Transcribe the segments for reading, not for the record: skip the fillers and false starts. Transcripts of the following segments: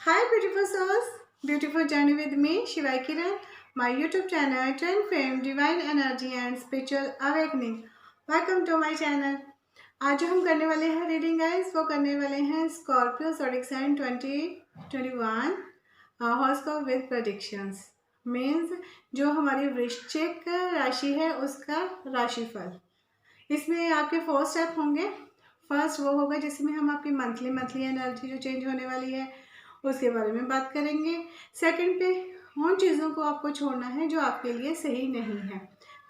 Hi beautiful souls, beautiful journey with me Shivai Kiran, my YouTube channel Trend Fame Divine Energy and Spiritual Awakening. Welcome to my channel. आज जो हम करने वाले हैं reading guys वो करने वाले हैं Scorpio zodiac sign 2021 horoscope with predictions means जो हमारी वृश्चिक राशि है उसका राशिफल। इसमें आपके 4 स्टेप होंगे। फर्स्ट वो होगा जिसमें हम आपकी मंथली एनर्जी जो चेंज होने वाली है उसके बारे में बात करेंगे। सेकंड पे उन चीज़ों को आपको छोड़ना है जो आपके लिए सही नहीं है।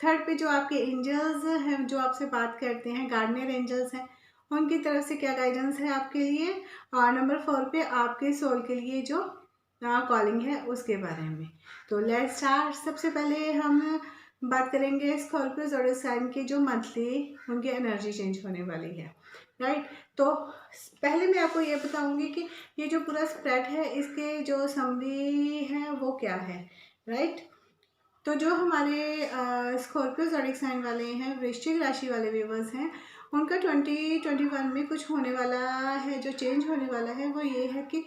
थर्ड पे जो आपके एंजल्स हैं जो आपसे बात करते हैं, गार्डियन एंजल्स हैं, उनकी तरफ से क्या गाइडेंस है आपके लिए। और नंबर 4 पे आपके सोल के लिए जो कॉलिंग है उसके बारे में। तो लेट्स स्टार्ट। सबसे पहले हम बात करेंगे स्कॉर्पियो ज़ोडिएक साइन की जो मंथली उनकी एनर्जी चेंज होने वाली है, राइट। तो पहले मैं आपको ये बताऊंगी कि ये जो पूरा स्प्रेड है इसके जो समरी है वो क्या है, राइट। तो जो हमारे स्कॉर्पियो ज़ोडिएक साइन वाले हैं, वृश्चिक राशि वाले व्यूवर्स हैं, उनका 2021 में कुछ होने वाला है, जो चेंज होने वाला है वो ये है कि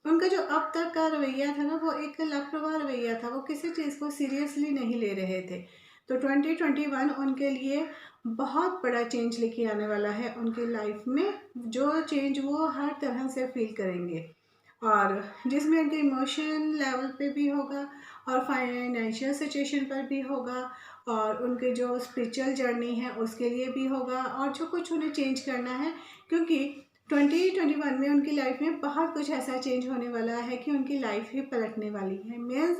उनका जो अब तक का रवैया था ना वो एक लापरवाह रवैया था, वो किसी चीज़ को सीरियसली नहीं ले रहे थे। तो 2021 उनके लिए बहुत बड़ा चेंज लेके आने वाला है उनकी लाइफ में, जो चेंज वो हर तरह से फील करेंगे और जिसमें उनके इमोशन लेवल पे भी होगा और फाइनेंशियल सिचुएशन पर भी होगा और उनके जो स्पिरिचुअल जर्नी है उसके लिए भी होगा और जो कुछ उन्हें चेंज करना है, क्योंकि 2021 में उनकी लाइफ में बहुत कुछ ऐसा चेंज होने वाला है कि उनकी लाइफ ही पलटने वाली है। मीन्स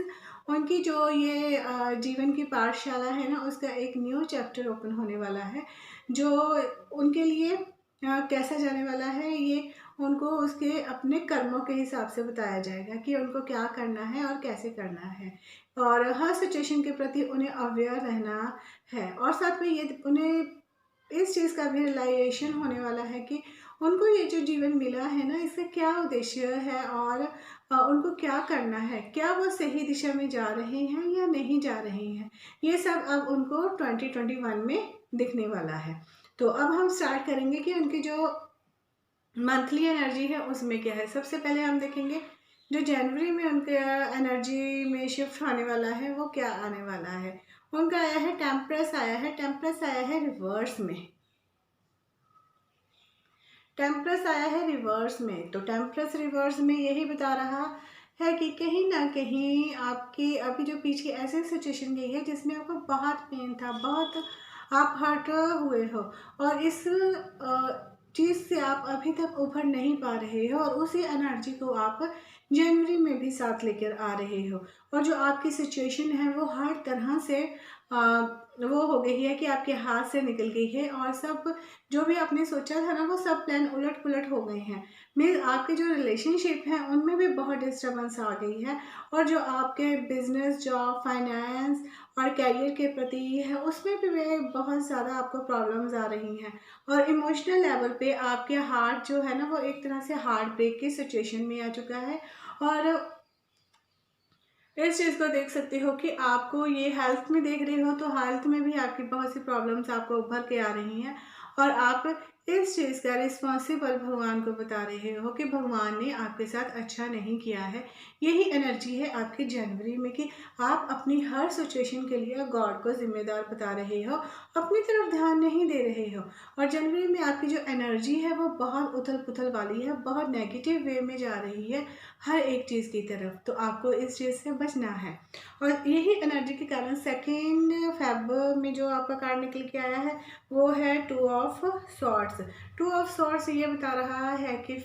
उनकी जो ये जीवन की पाठशाला है ना उसका एक न्यू चैप्टर ओपन होने वाला है, जो उनके लिए कैसा जाने वाला है ये उनको उसके अपने कर्मों के हिसाब से बताया जाएगा कि उनको क्या करना है और कैसे करना है और हर सिचुएशन के प्रति उन्हें अवेयर रहना है। और साथ में ये उन्हें इस चीज़ का भी रियलाइजेशन होने वाला है कि उनको ये जो जीवन मिला है ना इसका क्या उद्देश्य है और उनको क्या करना है, क्या वो सही दिशा में जा रहे हैं या नहीं जा रहे हैं, ये सब अब उनको 2021 में दिखने वाला है। तो अब हम स्टार्ट करेंगे कि उनकी जो मंथली एनर्जी है उसमें क्या है। सबसे पहले हम देखेंगे जो जनवरी में उनके एनर्जी में शिफ्ट आने वाला है वो क्या आने वाला है। उनका आया है टेम्परेस, आया है टेम्परेस, आया है रिवर्स में, टेम्परेस आया है रिवर्स में। तो टेम्परेस रिवर्स में यही बता रहा है कि कहीं ना कहीं आपकी अभी जो पीछे ऐसी सिचुएशन गई है जिसमें आपको बहुत पेन था, बहुत आप हर्ट हुए हो और इस चीज़ से आप अभी तक उभर नहीं पा रहे हो और उसी एनर्जी को आप जनवरी में भी साथ लेकर आ रहे हो और जो आपकी सिचुएशन है वो हर तरह से वो हो गई है कि आपके हाथ से निकल गई है और सब जो भी आपने सोचा था ना वो सब प्लान उलट पुलट हो गए हैं। मीन्स आपके जो रिलेशनशिप हैं उनमें भी बहुत डिस्टर्बेंस आ गई है और जो आपके बिजनेस, जॉब, फाइनेंस और कैरियर के प्रति है उसमें भी वे बहुत ज़्यादा आपको प्रॉब्लम्स आ रही हैं और इमोशनल लेवल पे आपके हार्ट जो है ना वो एक तरह से हार्ट ब्रेक की सिचुएशन में आ चुका है। और इस चीज़ को देख सकते हो कि आपको ये हेल्थ में देख रहे हो तो हेल्थ में भी आपकी बहुत सी प्रॉब्लम्स आपको उभर के आ रही हैं और आप इस चीज़ का रिस्पॉन्सिबल भगवान को बता रहे हो कि भगवान ने आपके साथ अच्छा नहीं किया है। यही एनर्जी है आपकी जनवरी में कि आप अपनी हर सिचुएशन के लिए गॉड को जिम्मेदार बता रहे हो, अपनी तरफ ध्यान नहीं दे रहे हो और जनवरी में आपकी जो एनर्जी है वो बहुत उथल पुथल वाली है, बहुत नेगेटिव वे में जा रही है हर एक चीज़ की तरफ। तो आपको इस चीज़ से बचना है और यही एनर्जी के कारण 2 फेब में जो आपका कार्ड निकल के आया है वो है 2 ऑफ सॉर्ड्स। 2 ऑफ सॉर्ड्स ये बता रहा है कि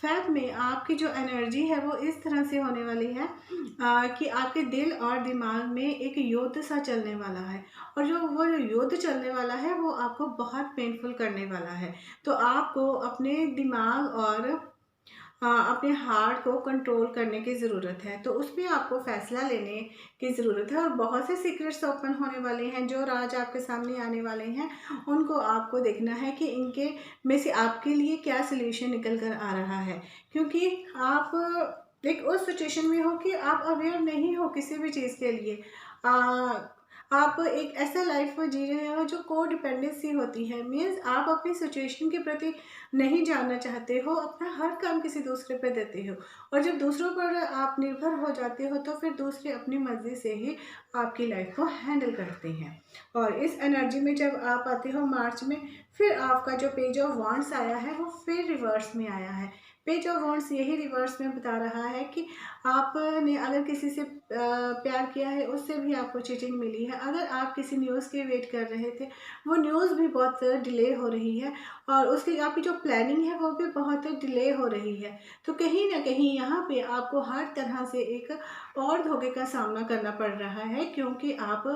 फैब में आपकी जो एनर्जी है वो इस तरह से होने वाली है कि आपके दिल और दिमाग में एक युद्ध सा चलने वाला है और जो वो युद्ध चलने वाला है वो आपको बहुत पेनफुल करने वाला है। तो आपको अपने दिमाग और अपने हार्ट को कंट्रोल करने की ज़रूरत है, तो उसमें आपको फैसला लेने की ज़रूरत है और बहुत से सीक्रेट्स ओपन होने वाले हैं जो राज आपके सामने आने वाले हैं। उनको आपको देखना है कि इनके में से आपके लिए क्या सल्यूशन निकल कर आ रहा है, क्योंकि आप एक उस सिचुएशन में हो कि आप अवेयर नहीं हो किसी भी चीज़ के लिए। आप एक ऐसा लाइफ जी रहे हो जो को डिपेंडेंसी होती है। मीन्स आप अपनी सिचुएशन के प्रति नहीं जानना चाहते हो, अपना हर काम किसी दूसरे पे देते हो, और जब दूसरों पर आप निर्भर हो जाते हो तो फिर दूसरे अपनी मर्जी से ही आपकी लाइफ को हैंडल करते हैं। और इस एनर्जी में जब आप आते हो मार्च में, फिर आपका जो पेज ऑफ वांड्स आया है वो फिर रिवर्स में आया है। पेज ऑफ वांड्स यही रिवर्स में बता रहा है कि आपने अगर किसी से प्यार किया है, उससे भी आपको चीटिंग मिली है। अगर आप किसी न्यूज़ की वेट कर रहे थे, वो न्यूज़ भी बहुत डिले हो रही है, और उसकी आपकी जो प्लानिंग है वो भी बहुत डिले हो रही है। तो कहीं ना कहीं यहाँ पे आपको हर तरह से एक और धोखे का सामना करना पड़ रहा है, क्योंकि आप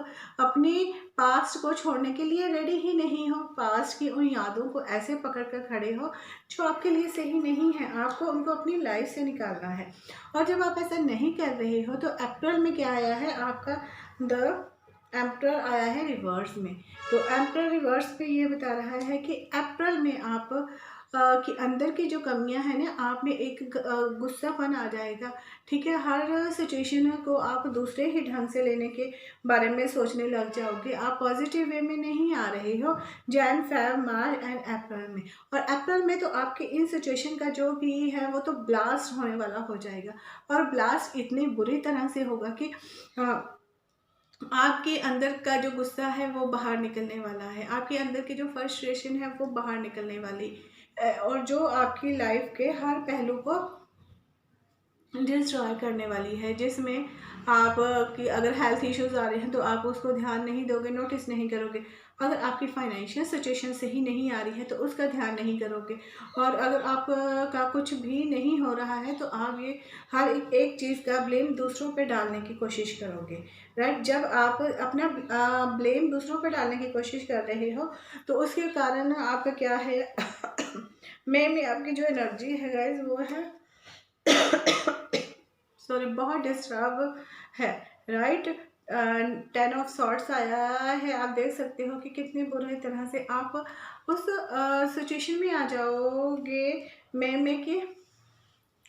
अपनी पास्ट को छोड़ने के लिए रेडी ही नहीं हो। पास्ट की उन यादों को ऐसे पकड़ कर खड़े हो जो आपके लिए सही नहीं है, आपको उनको अपनी लाइफ से निकालना है। और जब आप ऐसा नहीं कर रहे हो तो अप्रैल में क्या आया है आपका, द एम्परर आया है रिवर्स में। तो एम्परर रिवर्स पे ये बता रहा है कि अप्रैल में आप कि अंदर की जो कमियां हैं ना, आप में एक गुस्सापन आ जाएगा। ठीक है, हर सिचुएशन को आप दूसरे ही ढंग से लेने के बारे में सोचने लग जाओगे। आप पॉजिटिव वे में नहीं आ रहे हो Jan Feb March and April में। और अप्रैल में तो आपके इन सिचुएशन का जो भी है वो तो ब्लास्ट होने वाला हो जाएगा, और ब्लास्ट इतनी बुरी तरह से होगा कि आपके अंदर का जो गुस्सा है वो बाहर निकलने वाला है, आपके अंदर की जो फ्रस्ट्रेशन है वो बाहर निकलने वाली, और जो आपकी लाइफ के हर पहलू को डिस्ट्रॉय करने वाली है। जिसमें आप कि अगर हेल्थ इश्यूज आ रहे हैं तो आप उसको ध्यान नहीं दोगे, नोटिस नहीं करोगे। अगर आपकी फाइनेंशियल सिचुएशन सही नहीं आ रही है तो उसका ध्यान नहीं करोगे। और अगर आप का कुछ भी नहीं हो रहा है तो आप ये हर एक चीज़ का ब्लेम दूसरों पे डालने की कोशिश करोगे। राइट, जब आप अपना ब्लेम दूसरों पे डालने की कोशिश कर रहे हो तो उसके कारण आपका क्या है मई में आपकी जो एनर्जी है गाइज वो है सॉरी, बहुत डिस्टर्ब है। राइट, 10 ऑफ सॉर्ट्स आया है। आप देख सकते हो कि कितनी बुरी तरह से आप उस सिचुएशन में आ जाओगे मई में कि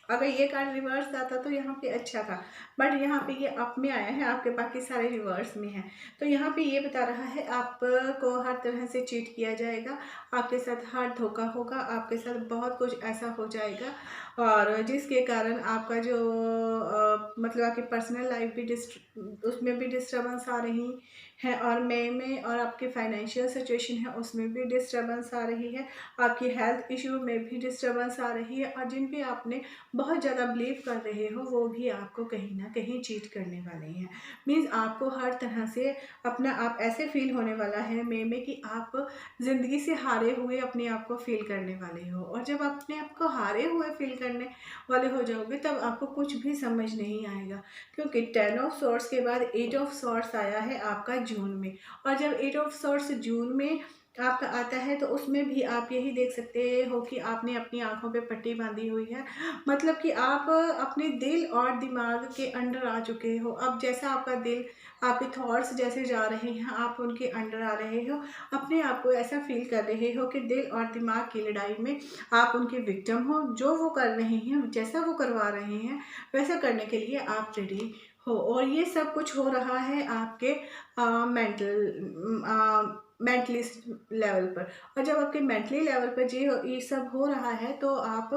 अगर ये कार्ड रिवर्स आता तो यहाँ पे अच्छा था, बट यहाँ पे ये अप में आया है, आपके बाकी सारे रिवर्स में हैं। तो यहाँ पे ये बता रहा है आपको हर तरह से चीट किया जाएगा, आपके साथ हर धोखा होगा, आपके साथ बहुत कुछ ऐसा हो जाएगा, और जिसके कारण आपका जो मतलब आपकी पर्सनल लाइफ भी उसमें भी डिस्टर्बेंस आ रही है, और मई में और आपकी फाइनेंशियल सिचुएशन है उसमें भी डिस्टर्बेंस आ रही है, आपकी हेल्थ इशू में भी डिस्टर्बेंस आ रही है, और जिन पे आपने बहुत ज़्यादा बिलीव कर रहे हो वो भी आपको कहीं ना कहीं चीट करने वाले हैं। मीन्स आपको हर तरह से अपना आप ऐसे फील होने वाला है मई में कि आप ज़िंदगी से हारे हुए अपने आप को फील करने वाले हो। और जब आप अपने आप को हारे हुए फील करने वाले हो जाओगे तब आपको कुछ भी समझ नहीं आएगा, क्योंकि 10 ऑफ सॉर्ट्स के बाद 8 ऑफ सॉर्ट्स आया है आपका जून में। और जब 8 ऑफ सॉर्ट्स जून में आपका आता है तो उसमें भी आप यही देख सकते हो कि आपने अपनी आंखों पे पट्टी बांधी हुई है, मतलब कि आप अपने दिल और दिमाग के अंडर आ चुके हो। अब जैसा आपका दिल, आपके थॉट्स जैसे जा रहे हैं आप उनके अंडर आ रहे हो, अपने आप को ऐसा फील कर रहे हो कि दिल और दिमाग की लड़ाई में आप उनके विक्टिम हो। जो वो कर रहे हैं, जैसा वो करवा रहे हैं वैसा करने के लिए आप रेडी हो। और ये सब कुछ हो रहा है आपके मेंटली लेवल पर। और जब आपके मेंटली लेवल पर ये सब हो रहा है तो आप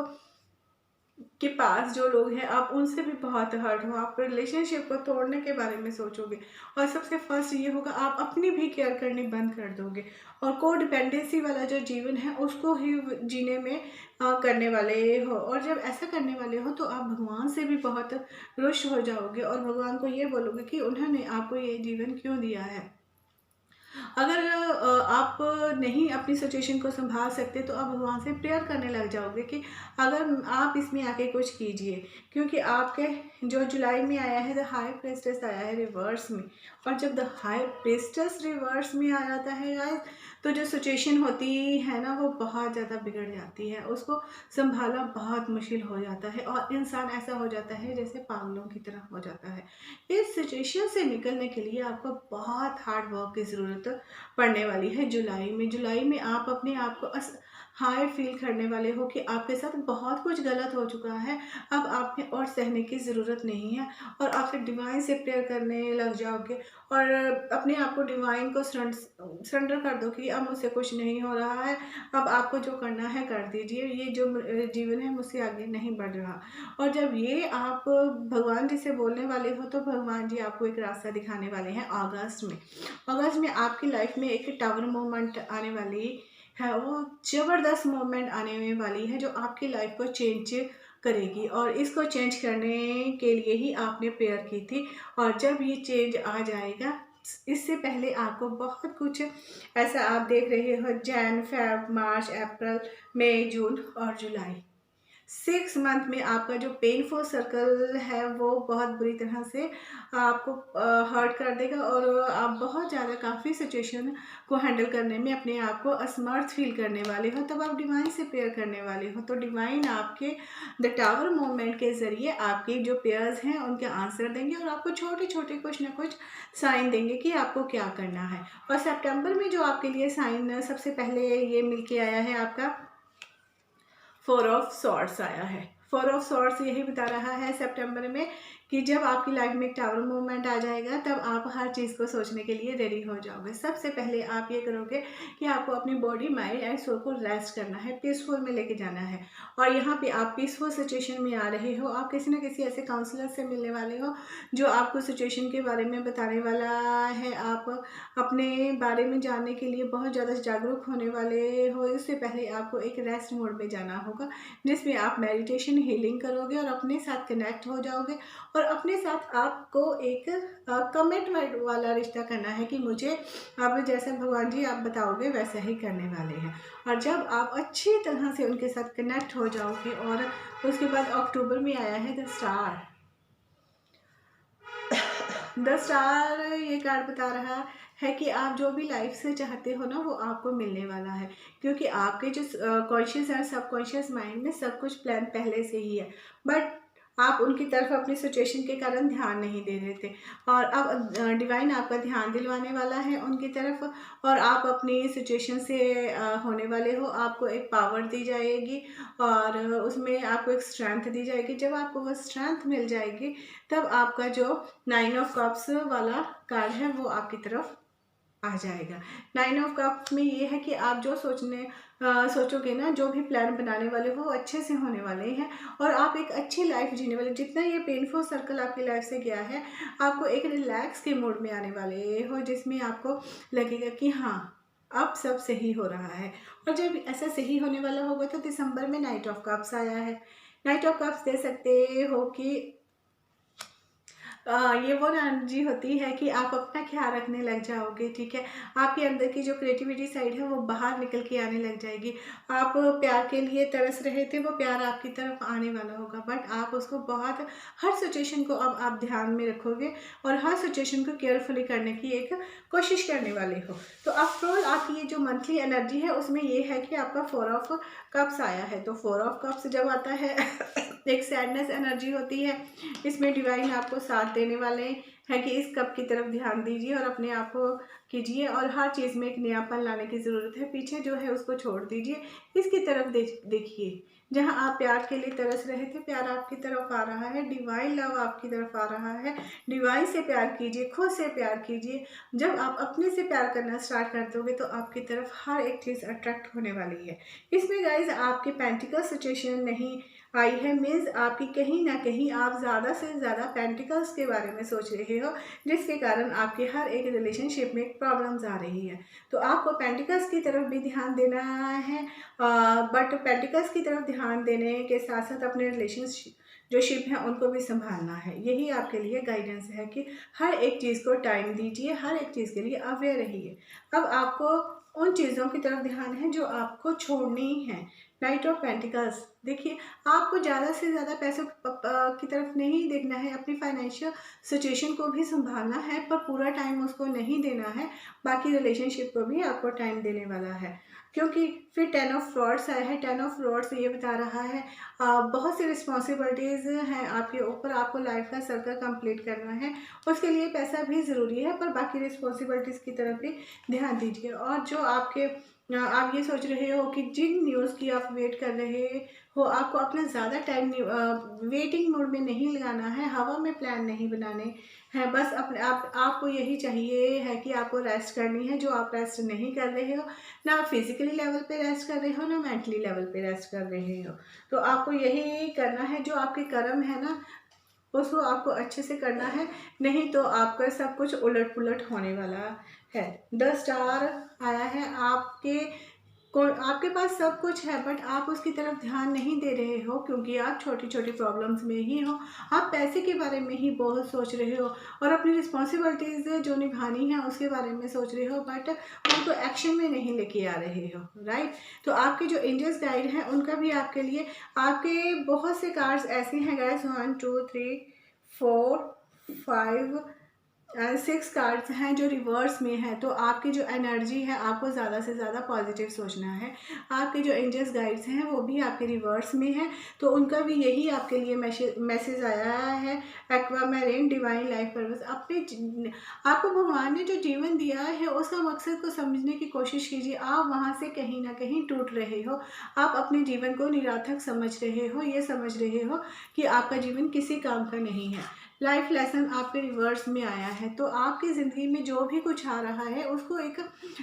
के पास जो लोग हैं आप उनसे भी बहुत हर्ट हो, आप रिलेशनशिप को तोड़ने के बारे में सोचोगे। और सबसे फर्स्ट ये होगा, आप अपनी भी केयर करनी बंद कर दोगे, और को डिपेंडेंसी वाला जो जीवन है उसको ही जीने में करने वाले हो। और जब ऐसा करने वाले हो तो आप भगवान से भी बहुत रुष्ट हो जाओगे, और भगवान को ये बोलोगे कि उन्होंने आपको ये जीवन क्यों दिया है। अगर आप नहीं अपनी सिचुएशन को संभाल सकते तो आप भगवान से प्रेयर करने लग जाओगे कि अगर आप इसमें आके कुछ कीजिए, क्योंकि आपके जो जुलाई में आया है द हाई प्रेस्टेस आया है रिवर्स में। और जब द हाई प्रेस्टेस रिवर्स में आ जाता है गाइस तो जो सिचुएशन होती है ना वो बहुत ज़्यादा बिगड़ जाती है, उसको संभालना बहुत मुश्किल हो जाता है, और इंसान ऐसा हो जाता है जैसे पागलों की तरह हो जाता है। इस सिचुएशन से निकलने के लिए आपको बहुत हार्ड वर्क की ज़रूरत पड़ने वाली है जुलाई में। जुलाई में आप अपने आप को हाई फील करने वाले हो कि आपके साथ बहुत कुछ गलत हो चुका है, अब आपने और सहने की ज़रूरत नहीं है, और आप फिर डिवाइन से प्रेयर करने लग जाओगे और अपने आप को डिवाइन को सरेंडर कर दो कि अब मुझसे कुछ नहीं हो रहा है, अब आपको जो करना है कर दीजिए, ये जो जीवन है मुझसे आगे नहीं बढ़ रहा। और जब ये आप भगवान जी से बोलने वाले हो तो भगवान जी आपको एक रास्ता दिखाने वाले हैं अगस्त में। अगस्त में आपकी लाइफ में एक टावर मोमेंट आने वाली है, वो ज़बरदस्त मोमेंट आने वाली है जो आपकी लाइफ को चेंज करेगी, और इसको चेंज करने के लिए ही आपने प्रेयर की थी। और जब ये चेंज आ जाएगा, इससे पहले आपको बहुत कुछ ऐसा आप देख रहे हो, जैन फेब मार्च अप्रैल मई जून और जुलाई 6 मंथ में आपका जो पेनफुल सर्कल है वो बहुत बुरी तरह से आपको हर्ट कर देगा, और आप बहुत ज़्यादा काफ़ी सिचुएशन को हैंडल करने में अपने आप को असमर्थ फील करने वाले हो। तब आप डिवाइन से प्रेयर करने वाले हो तो डिवाइन आपके द टावर मोमेंट के ज़रिए आपके जो प्रेयर्स हैं उनके आंसर देंगे, और आपको छोटे छोटे कुछ ना कुछ साइन देंगे कि आपको क्या करना है। और सितंबर में जो आपके लिए साइन सबसे पहले ये मिल के आया है, आपका 4 ऑफ सॉर्ड्स आया है। 4 ऑफ सॉर्ड्स यही बता रहा है सितंबर में कि जब आपकी लाइफ में एक टावर मूवमेंट आ जाएगा तब आप हर चीज़ को सोचने के लिए रेडी हो जाओगे। सबसे पहले आप ये करोगे कि आपको अपनी बॉडी माइंड एंड सोल को रेस्ट करना है, पीसफुल में लेके जाना है। और यहाँ पे आप पीसफुल सिचुएशन में आ रहे हो, आप किसी न किसी ऐसे काउंसलर से मिलने वाले हो जो आपको सिचुएशन के बारे में बताने वाला है। आप अपने बारे में जानने के लिए बहुत ज़्यादा जागरूक होने वाले हो। इससे पहले आपको एक रेस्ट मोड में जाना होगा जिसमें आप मेडिटेशन हीलिंग करोगे और अपने साथ कनेक्ट हो जाओगे, और अपने साथ आपको एक कमिटमेंट वाला रिश्ता करना है कि मुझे अब जैसे भगवान जी आप बताओगे वैसा ही करने वाले हैं। और जब आप अच्छी तरह से उनके साथ कनेक्ट हो जाओगे, और उसके बाद अक्टूबर में आया है द स्टार। द स्टार ये कार्ड बता रहा है कि आप जो भी लाइफ से चाहते हो ना वो आपको मिलने वाला है, क्योंकि आपके जो कॉन्शियस और सबकॉन्शियस माइंड में सब कुछ प्लान पहले से ही है, बट आप उनकी तरफ अपनी सिचुएशन के कारण ध्यान नहीं दे रहे थे। और अब डिवाइन आपका ध्यान दिलवाने वाला है उनकी तरफ, और आप अपनी सिचुएशन से होने वाले हो। आपको एक पावर दी जाएगी और उसमें आपको एक स्ट्रेंथ दी जाएगी। जब आपको वो स्ट्रेंथ मिल जाएगी तब आपका जो 9 ऑफ कप्स वाला कार्ड है वो आपकी तरफ आ जाएगा। 9 ऑफ कप्स में ये है कि आप जो सोचोगे ना, जो भी प्लान बनाने वाले हो वो अच्छे से होने वाले हैं, और आप एक अच्छी लाइफ जीने वाले। जितना ये पेनफुल सर्कल आपकी लाइफ से गया है, आपको एक रिलैक्स के मूड में आने वाले हो, जिसमें आपको लगेगा कि हाँ अब सब सही हो रहा है। और जब ऐसा सही होने वाला होगा तो दिसंबर में 9 ऑफ कप्स आया है। 9 ऑफ कप्स दे सकते हो कि ये वो एनर्जी होती है कि आप अपना ख्याल रखने लग जाओगे, ठीक है। आपके अंदर की जो क्रिएटिविटी साइड है वो बाहर निकल के आने लग जाएगी। आप प्यार के लिए तरस रहे थे, वो प्यार आपकी तरफ आने वाला होगा, बट आप उसको बहुत हर सिचुएशन को अब आप ध्यान में रखोगे और हर सिचुएशन को केयरफुली करने की एक कोशिश करने वाले हो। तो आफ्टरऑल आपकी ये जो मंथली एनर्जी है उसमें ये है कि आपका 4 ऑफ कप्स आया है। तो 4 ऑफ कप्स जब आता है एक सैडनेस एनर्जी होती है। इसमें डिवाइन आपको साथ देने वाले हैं कि इस कप की तरफ ध्यान दीजिए और अपने आप को कीजिए, और हर चीज़ में एक नयापन लाने की ज़रूरत है। पीछे जो है उसको छोड़ दीजिए, इसकी तरफ देखिए। जहां आप प्यार के लिए तरस रहे थे, प्यार आपकी तरफ आ रहा है, डिवाइन लव आपकी तरफ आ रहा है। डिवाइन से प्यार कीजिए, खुद से प्यार कीजिए। जब आप अपने से प्यार करना स्टार्ट कर दोगे तो आपकी तरफ हर एक चीज़ अट्रैक्ट होने वाली है। इसमें गाइज आपके पेंटिकल सिचुएशन नहीं आई है, मीन्स आपकी कहीं ना कहीं आप ज़्यादा से ज़्यादा पेंटिकल्स के बारे में सोच रहे हो, जिसके कारण आपके हर एक रिलेशनशिप में प्रॉब्लम्स आ रही है। तो आपको पेंटिकल्स की तरफ भी ध्यान देना है, बट पेंटिकल्स की तरफ ध्यान देने के साथ साथ अपने रिलेशनशिप जो शिप हैं उनको भी संभालना है। यही आपके लिए गाइडेंस है कि हर एक चीज़ को टाइम दीजिए, हर एक चीज़ के लिए अवेयर रहिए। अब आपको उन चीज़ों की तरफ ध्यान है जो आपको छोड़नी है। नाइट ऑफ पेंटिकल्स देखिए, आपको ज़्यादा से ज़्यादा पैसों की तरफ नहीं देखना है, अपनी फाइनेंशियल सिचुएशन को भी संभालना है, पर पूरा टाइम उसको नहीं देना है। बाकी रिलेशनशिप को भी आपको टाइम देने वाला है, क्योंकि फिर 10 ऑफ रॉड्स आया है। 10 ऑफ रॉड्स ये बता रहा है बहुत सी रिस्पॉन्सिबिलिटीज़ हैं आपके ऊपर, आपको लाइफ का सर्कल कंप्लीट करना है। उसके लिए पैसा भी ज़रूरी है, पर बाकी रिस्पॉन्सिबिलिटीज़ की तरफ भी ध्यान दीजिए। और जो आपके आप ये सोच रहे हो कि जिन न्यूज़ की आप वेट कर रहे हो, आपको अपना ज़्यादा टाइम वेटिंग मोड में नहीं लगाना है, हवा में प्लान नहीं बनाने हैं। बस अपने आपको यही चाहिए है कि आपको रेस्ट करनी है, जो आप रेस्ट नहीं कर रहे हो। ना आप फिजिकली लेवल पे रेस्ट कर रहे हो, ना मेंटली लेवल पे रेस्ट कर रहे हो। तो आपको यही करना है, जो आपके कर्म है ना उसको आपको अच्छे से करना है, नहीं तो आपका सब कुछ उलट पुलट होने वाला है। 10 स्टार आया है आपके पास सब कुछ है, बट आप उसकी तरफ ध्यान नहीं दे रहे हो, क्योंकि आप छोटी छोटी प्रॉब्लम्स में ही हो। आप पैसे के बारे में ही बहुत सोच रहे हो और अपनी रिस्पॉन्सिबिलिटीज जो निभानी है उसके बारे में सोच रहे हो, बट उनको एक्शन में नहीं लेके आ रहे हो, राइट। तो आपके जो एंजल्स गाइड हैं उनका भी आपके लिए, आपके बहुत से कार्ड्स ऐसे हैं गाइस, 1 2 3 4 5 6 कार्ड्स हैं जो रिवर्स में है। तो आपकी जो एनर्जी है, आपको ज़्यादा से ज़्यादा पॉजिटिव सोचना है। आपके जो एंजल्स गाइड्स हैं वो भी आपके रिवर्स में है, तो उनका भी यही आपके लिए मैसेज आया है। एक्वामैरिन डिवाइन लाइफ पर्पस, आपको भगवान ने जो जीवन दिया है उसका मकसद को समझने की कोशिश कीजिए। आप वहाँ से कहीं ना कहीं टूट रहे हो, आप अपने जीवन को निरर्थक समझ रहे हो, ये समझ रहे हो कि आपका जीवन किसी काम का नहीं है। लाइफ लेसन आपके रिवर्स में आया है। तो आपकी ज़िंदगी में जो भी कुछ आ रहा है उसको एक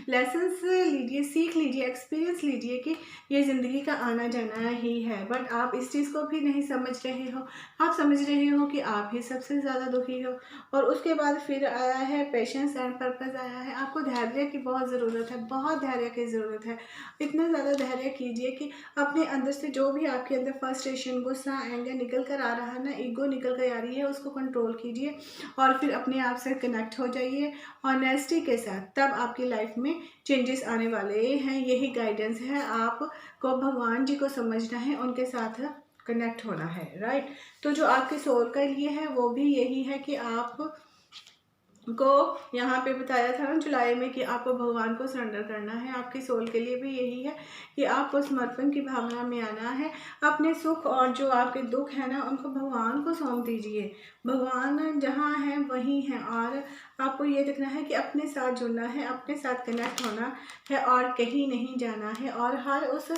लेसन्स लीजिए, सीख लीजिए, एक्सपीरियंस लीजिए कि ये ज़िंदगी का आना जाना ही है। बट आप इस चीज़ को भी नहीं समझ रहे हो, आप समझ रहे हो कि आप ही सबसे ज़्यादा दुखी हो। और उसके बाद फिर आया है पेशेंस एंड पर्पस आया है। आपको धैर्य की बहुत ज़रूरत है, बहुत धैर्य की ज़रूरत है। इतना ज़्यादा धैर्य कीजिए कि अपने अंदर से जो भी आपके अंदर फ्रस्ट्रेशन, गुस्सा, एंगर निकल कर आ रहा है ना, ईगो निकल कर आ रही है, उसको कंट्रोल कीजिए और फिर अपने आप से कनेक्ट हो जाइए ऑनेस्टी के साथ। तब आपकी लाइफ में चेंजेस आने वाले हैं। यही गाइडेंस है, आपको भगवान जी को समझना है, उनके साथ कनेक्ट होना है, राइट। तो जो आपके सोल का लिए है वो भी यही है कि आप को यहाँ पे बताया था ना जुलाई में कि आपको भगवान को सरेंडर करना है। आपकी सोल के लिए भी यही है कि आपको समर्पण की भावना में आना है। अपने सुख और जो आपके दुख है ना उनको भगवान को सौंप दीजिए। भगवान जहाँ है वहीं है, और आपको ये देखना है कि अपने साथ जुड़ना है, अपने साथ कनेक्ट होना है और कहीं नहीं जाना है। और हर उस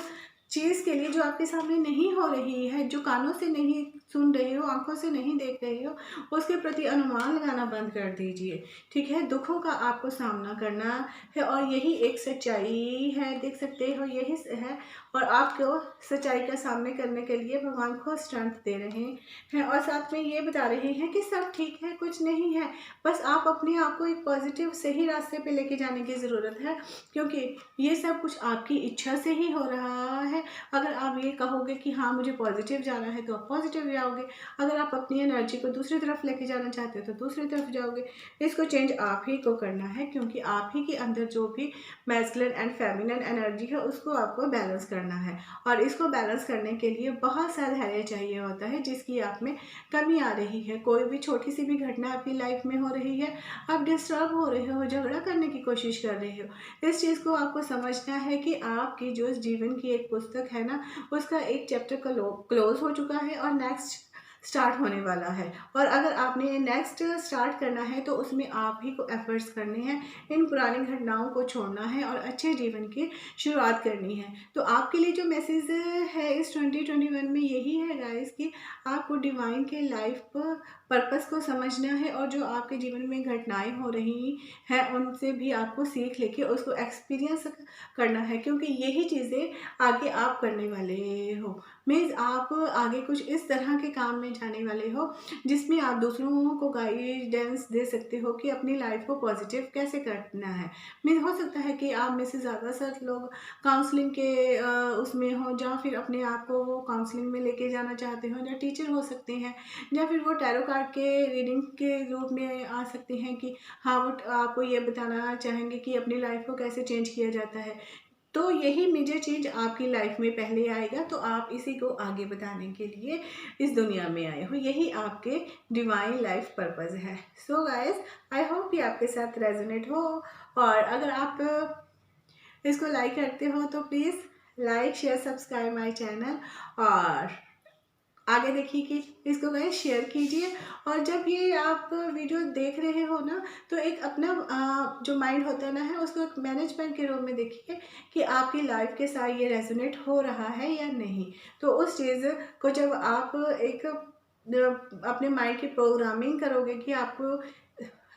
चीज़ के लिए जो आपके सामने नहीं हो रही है, जो कानों से नहीं सुन रहे हो, आंखों से नहीं देख रहे हो, उसके प्रति अनुमान लगाना बंद कर दीजिए, ठीक है। दुखों का आपको सामना करना है और यही एक सच्चाई है, देख सकते हो यही है। और आपको सच्चाई का सामने करने के लिए भगवान को स्ट्रेंथ दे रहे हैं और साथ में ये बता रहे हैं कि सब ठीक है, कुछ नहीं है। बस आप अपने आप को एक पॉजिटिव सही रास्ते पे लेके जाने की ज़रूरत है, क्योंकि ये सब कुछ आपकी इच्छा से ही हो रहा है। अगर आप ये कहोगे कि हाँ मुझे पॉजिटिव जाना है तो आप पॉजिटिव जाओगे, अगर आप अपनी एनर्जी को दूसरी तरफ लेके जाना चाहते हो तो दूसरी तरफ जाओगे। इसको चेंज आप ही को करना है, क्योंकि आप ही के अंदर जो भी मैस्कुलिन एंड फेमिनिन एनर्जी है उसको आपको बैलेंस करना है। और इसको बैलेंस करने के लिए बहुत सारा धैर्य चाहिए होता है, जिसकी आप में कमी आ रही है। कोई भी छोटी सी भी घटना आपकी लाइफ में हो रही है, आप डिस्टर्ब हो रहे हो, झगड़ा करने की कोशिश कर रहे हो, इस चीज़ को आपको समझना है कि आपकी जो जीवन की एक पुस्तक है ना उसका एक चैप्टर क्लोज हो चुका है और नेक्स्ट स्टार्ट होने वाला है। और अगर आपने नेक्स्ट स्टार्ट करना है तो उसमें आप ही को एफर्ट्स करने हैं, इन पुरानी घटनाओं को छोड़ना है और अच्छे जीवन की शुरुआत करनी है। तो आपके लिए जो मैसेज है इस 2021 में यही है गाइस कि आपको डिवाइन के लाइफ पर्पस को समझना है और जो आपके जीवन में घटनाएं हो रही हैं उनसे भी आपको सीख लेके उसको एक्सपीरियंस करना है, क्योंकि यही चीज़ें आगे आप करने वाले हो। मीन्स आप आगे कुछ इस तरह के काम में जाने वाले हो जिसमें आप दूसरों को गाइडेंस दे सकते हो कि अपनी लाइफ को पॉजिटिव कैसे करना है। मीन्स हो सकता है कि आप में से ज़्यादातर लोग काउंसलिंग के उसमें हो, या फिर अपने आप को वो काउंसलिंग में लेके जाना चाहते हो, या टीचर हो सकते हैं, या फिर वो टैरो कार्ड के रीडिंग के रूप में आ सकते हैं कि हाँ वो आपको ये बताना चाहेंगे कि अपनी लाइफ को कैसे चेंज किया जाता है। तो यही मेजर चेंज आपकी लाइफ में पहले आएगा, तो आप इसी को आगे बताने के लिए इस दुनिया में आए हो। यही आपके डिवाइन लाइफ पर्पस है। सो गाइस, आई होप कि आपके साथ रेजोनेट हो, और अगर आप इसको लाइक करते हो तो please like share subscribe my channel, और आगे देखिए कि इसको गाइस शेयर कीजिए। और जब ये आप वीडियो देख रहे हो ना, तो एक अपना जो माइंड होता है ना है, उसको एक मैनेजमेंट के रूप में देखिए कि आपकी लाइफ के साथ ये रेजोनेट हो रहा है या नहीं। तो उस चीज़ को जब आप एक अपने माइंड की प्रोग्रामिंग करोगे कि आपको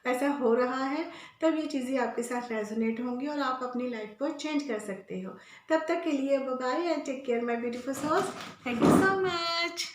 ऐसा हो रहा है, तब ये चीज़ें आपके साथ रेजोनेट होंगी और आप अपनी लाइफ को चेंज कर सकते हो। तब तक के लिए bye bye and take care my beautiful souls. Thank you so much.